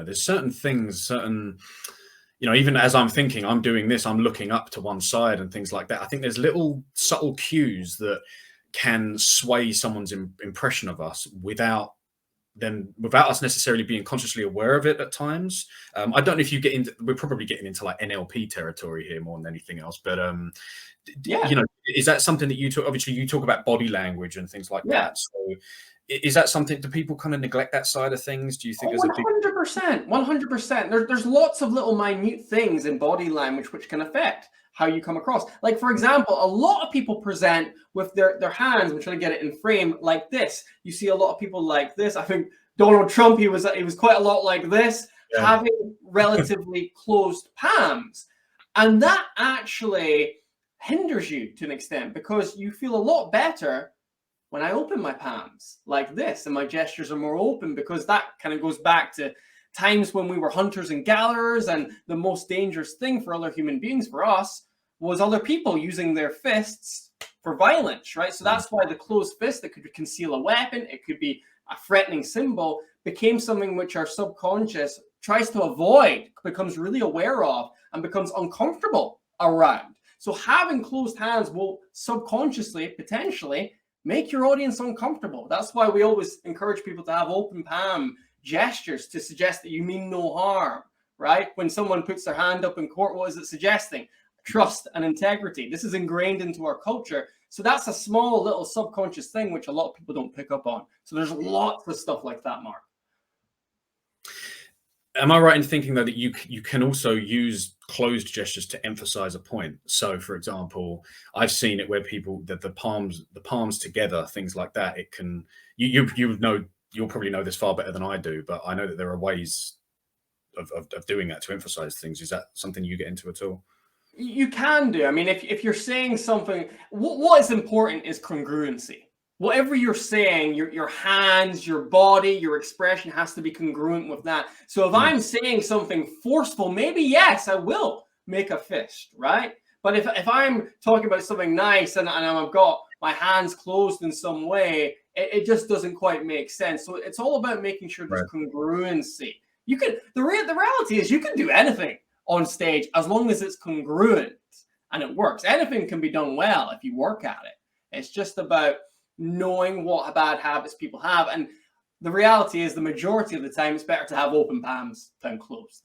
there's certain things, even as I'm thinking, I'm doing this, I'm looking up to one side and things like that. I think there's little subtle cues that can sway someone's impression of us without us necessarily being consciously aware of it at times. I don't know if you get into, we're probably getting into like NLP territory here more than anything else, but is that something that you talk, obviously you talk about body language and things like that. So is that something, do people kind of neglect that side of things? Do you think there's a big 100%. There's lots of little minute things in body language which can affect how you come across. Like, for example, a lot of people present with their hands. I'm trying to get it in frame like this. You see a lot of people like this. I think Donald Trump, he was quite a lot like this, having relatively closed palms. And that actually hinders you to an extent, because you feel a lot better when I open my palms like this and my gestures are more open, because that kind of goes back to times when we were hunters and gatherers, and the most dangerous thing for other human beings, for us, was other people using their fists for violence, right? So that's why the closed fist that could conceal a weapon, it could be a threatening symbol, became something which our subconscious tries to avoid, becomes really aware of, and becomes uncomfortable around. So having closed hands will subconsciously, potentially, make your audience uncomfortable. That's why we always encourage people to have open palm gestures to suggest that you mean no harm, right? When someone puts their hand up in court, what is it suggesting? Trust and integrity. This is ingrained into our culture. So that's a small little subconscious thing which a lot of people don't pick up on. So there's lots of stuff like that, Mark. Am I right in thinking, though, that you can also use closed gestures to emphasize a point? So, for example, I've seen it where people, that the palms together, things like that, it can, you know, you'll probably know this far better than I do, but I know that there are ways of doing that to emphasize things. Is that something you get into at all? You can do. I mean, if you're saying something, what is important is congruency. Whatever you're saying, your hands, your body, your expression has to be congruent with that. So if I'm saying something forceful, maybe, yes, I will make a fist, right? But if I'm talking about something nice and I've got my hands closed in some way, it just doesn't quite make sense. So it's all about making sure there's congruency. The reality is you can do anything on stage as long as it's congruent and it works. Anything can be done well if you work at it. It's just about knowing what bad habits people have. And the reality is, the majority of the time, it's better to have open palms than closed.